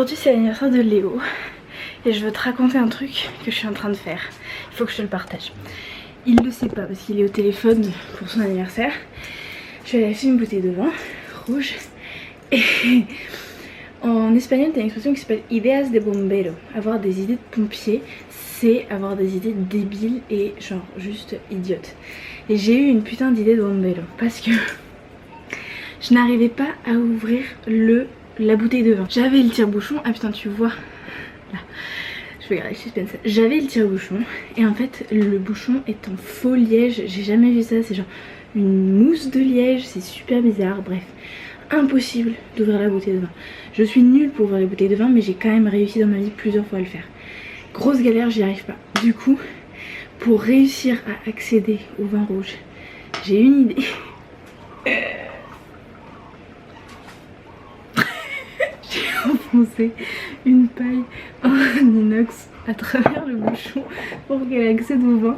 Aujourd'hui c'est l'anniversaire de Léo et je veux te raconter un truc que je suis en train de faire. Il faut que je te le partage. Il le sait pas parce qu'il est au téléphone pour son anniversaire. Je lui ai acheté une bouteille de vin rouge et en espagnol t'as une expression qui s'appelle ideas de bombero. Avoir des idées de pompier, c'est avoir des idées débiles et genre juste idiotes. Et j'ai eu une putain d'idée de bombero parce que je n'arrivais pas à ouvrir la bouteille de vin. J'avais le tire-bouchon, ah putain tu vois, là, je vais garder le suspense. J'avais le tire-bouchon et en fait le bouchon est en faux liège, j'ai jamais vu ça, c'est genre une mousse de liège, c'est super bizarre, bref. Impossible d'ouvrir la bouteille de vin. Je suis nulle pour ouvrir les bouteilles de vin mais j'ai quand même réussi dans ma vie plusieurs fois à le faire. Grosse galère, j'y arrive pas. Du coup, pour réussir à accéder au vin rouge, j'ai une idée. J'ai enfoncé une paille en inox à travers le bouchon pour qu'elle accède au vin.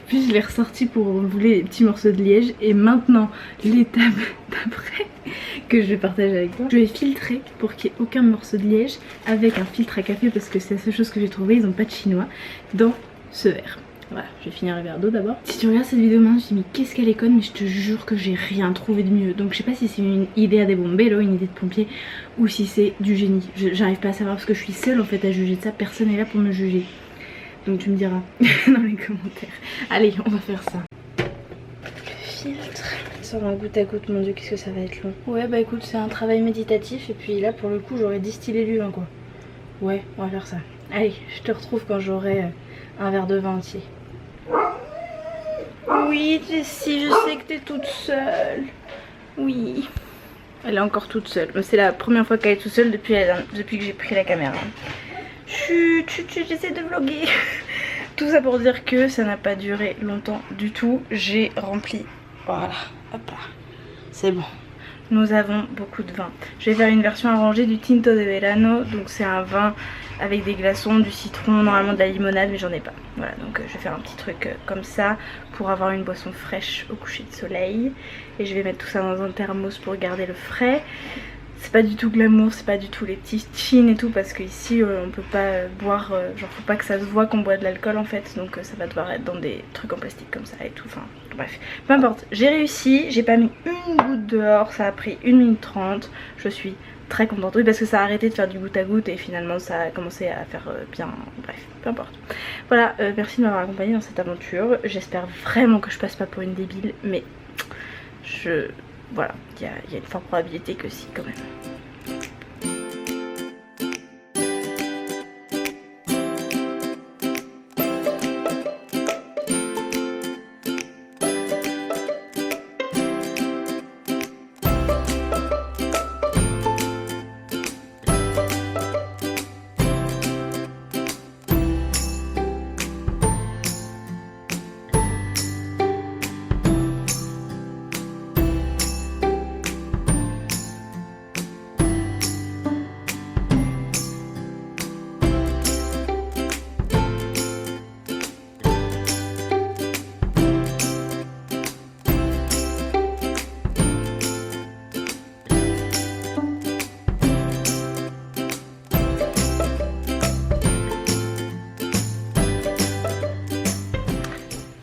Puis je l'ai ressorti pour enlever les petits morceaux de liège. Et maintenant, l'étape d'après que je vais partager avec toi, je vais filtrer pour qu'il n'y ait aucun morceau de liège avec un filtre à café parce que c'est la seule chose que j'ai trouvé, ils n'ont pas de chinois, dans ce verre. Voilà, je vais finir le verre d'eau d'abord. Si tu regardes cette vidéo maintenant, je me dis mais qu'est-ce qu'elle est conne, mais je te jure que j'ai rien trouvé de mieux. Donc je sais pas si c'est une idée à des bombello, une idée de pompier, ou si c'est du génie. J'arrive pas à savoir parce que je suis seule en fait à juger de ça, personne n'est là pour me juger. Donc tu me diras dans les commentaires. Allez, on va faire ça. Le filtre sur un goutte à goutte, mon dieu qu'est-ce que ça va être long. Ouais bah écoute, c'est un travail méditatif et puis là pour le coup j'aurais distillé du vin quoi. Ouais, on va faire ça. Allez, je te retrouve quand j'aurai un verre de vin entier. Oui Jessie, je sais que t'es toute seule. Oui. Elle est encore toute seule. C'est la première fois qu'elle est toute seule depuis que j'ai pris la caméra. Chut, j'essaie de vlogger. Tout ça pour dire que ça n'a pas duré longtemps du tout. J'ai rempli. Voilà, hop là. C'est bon. Nous avons beaucoup de vin. Je vais faire une version arrangée du Tinto de Verano. Donc c'est un vin avec des glaçons, du citron, normalement de la limonade, mais j'en ai pas. Voilà, donc je vais faire un petit truc comme ça pour avoir une boisson fraîche au coucher de soleil. Et je vais mettre tout ça dans un thermos pour garder le frais. C'est pas du tout glamour, c'est pas du tout les petits chins et tout parce qu'ici on peut pas boire, genre faut pas que ça se voit qu'on boit de l'alcool en fait, donc ça va devoir être dans des trucs en plastique comme ça et tout, enfin bref. Peu importe, j'ai réussi, j'ai pas mis une goutte dehors, ça a pris 1 minute 30, je suis très contente. Oui parce que ça a arrêté de faire du goutte à goutte et finalement ça a commencé à faire bien, bref, peu importe. Voilà, merci de m'avoir accompagnée dans cette aventure, j'espère vraiment que je passe pas pour une débile, mais voilà, il y a une forte probabilité que si quand même.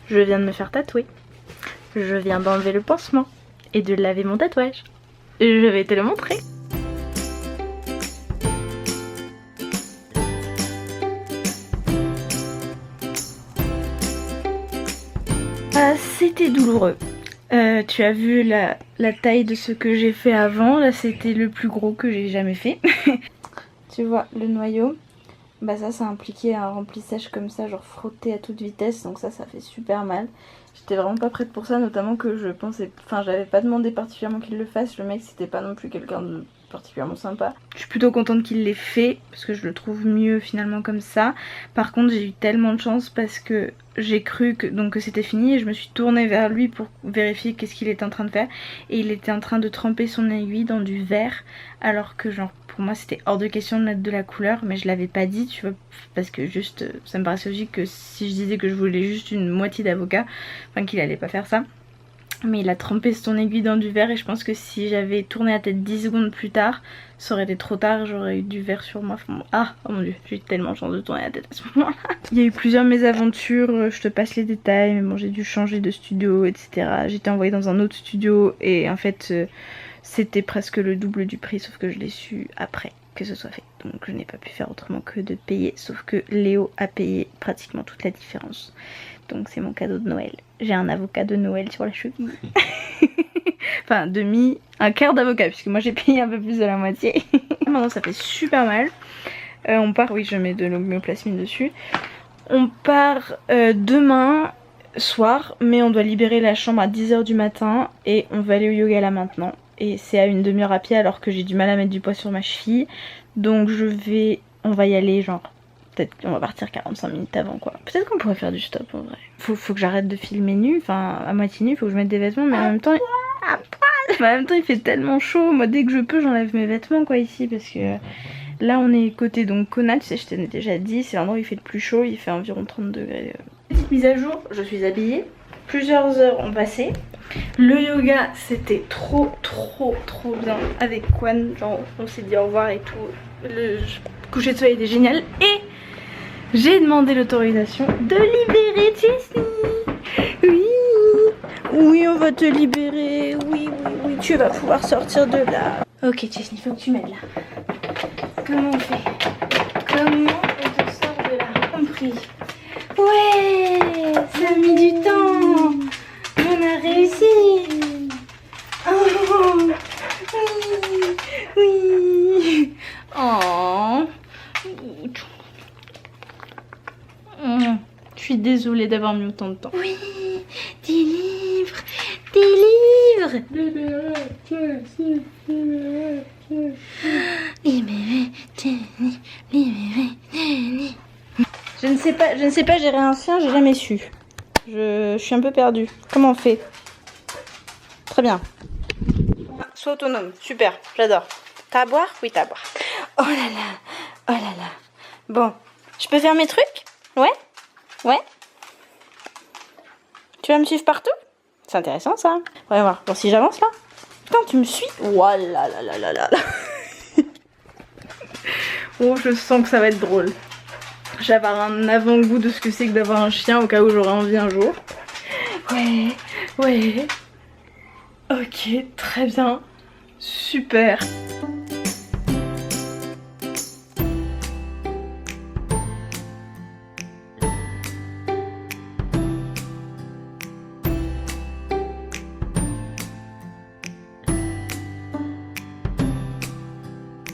Je viens de me faire tatouer. Je viens d'enlever le pansement et de laver mon tatouage. Je vais te le montrer. C'était douloureux. Tu as vu la taille de ce que j'ai fait avant. Là c'était le plus gros que j'ai jamais fait. Tu vois le noyau. Bah ça impliquait un remplissage comme ça, genre frotté à toute vitesse, donc ça fait super mal. J'étais vraiment pas prête pour ça, notamment que je pensais, enfin j'avais pas demandé particulièrement qu'il le fasse, le mec c'était pas non plus quelqu'un de particulièrement sympa. Je suis plutôt contente qu'il l'ait fait, parce que je le trouve mieux finalement comme ça. Par contre j'ai eu tellement de chance parce que j'ai cru que c'était fini et je me suis tournée vers lui pour vérifier qu'est-ce qu'il était en train de faire. Et il était en train de tremper son aiguille dans du verre, alors que genre pour moi c'était hors de question de mettre de la couleur, mais je l'avais pas dit, tu vois, parce que juste ça me paraissait logique que si je disais que je voulais juste une moitié d'avocat, enfin qu'il allait pas faire ça. Mais il a trempé son aiguille dans du verre et je pense que si j'avais tourné la tête 10 secondes plus tard, ça aurait été trop tard, j'aurais eu du verre sur moi. Ah, oh mon dieu, j'ai eu tellement de chance de tourner la tête à ce moment-là. Il y a eu plusieurs mésaventures, je te passe les détails, mais bon, j'ai dû changer de studio, etc. J'ai été envoyée dans un autre studio et en fait, c'était presque le double du prix, sauf que je l'ai su après que ce soit fait. Donc je n'ai pas pu faire autrement que de payer, sauf que Léo a payé pratiquement toute la différence. Donc c'est mon cadeau de Noël. J'ai un avocat de Noël sur la cheville. Enfin un quart d'avocat puisque moi j'ai payé un peu plus de la moitié. Maintenant ça fait super mal. On part, oui je mets de l'homéoplasmine dessus. On part demain soir, mais on doit libérer la chambre à 10 h du matin et on va aller au yoga là maintenant. Et c'est à une demi-heure à pied alors que j'ai du mal à mettre du poids sur ma cheville. Donc on va y aller genre, peut-être qu'on va partir 45 minutes avant quoi. Peut-être qu'on pourrait faire du stop en vrai. Faut que j'arrête de filmer nu, enfin à moitié nu, faut que je mette des vêtements mais en même temps... À poil. Mais en même temps il fait tellement chaud, moi dès que je peux j'enlève mes vêtements quoi ici parce que... Là on est côté donc Kona, tu sais je t'ai déjà dit, c'est l'endroit où il fait le plus chaud, il fait environ 30 degrés. Petite mise à jour, je suis habillée, plusieurs heures ont passé. Le yoga c'était trop bien avec Kwan, genre on s'est dit au revoir et tout. Le coucher de soleil était génial et j'ai demandé l'autorisation de libérer Jessie. Oui on va te libérer, oui tu vas pouvoir sortir de là. Ok Jessie, il faut que tu m'aides là. Comment on fait? Comment on te sort de là? Compris. Ouais, ça a mis du temps. On a réussi. Oh, oui. Oh. Je suis désolée d'avoir mis autant de temps. Oui, des livres. Je ne sais pas gérer un chien, j'ai jamais su. Je suis un peu perdue. Comment on fait? Très bien. Sois autonome, super, j'adore. T'as à boire? Oui, t'as à boire. Oh là là. Bon, je peux faire mes trucs? Ouais? Tu vas me suivre partout? C'est intéressant ça. On va voir. Bon, si j'avance là. Putain, tu me suis? Oh là là. Oh, je sens que ça va être drôle. Je vais avoir un avant-goût de ce que c'est que d'avoir un chien au cas où j'aurai envie un jour. Ouais. Ok, très bien. Super.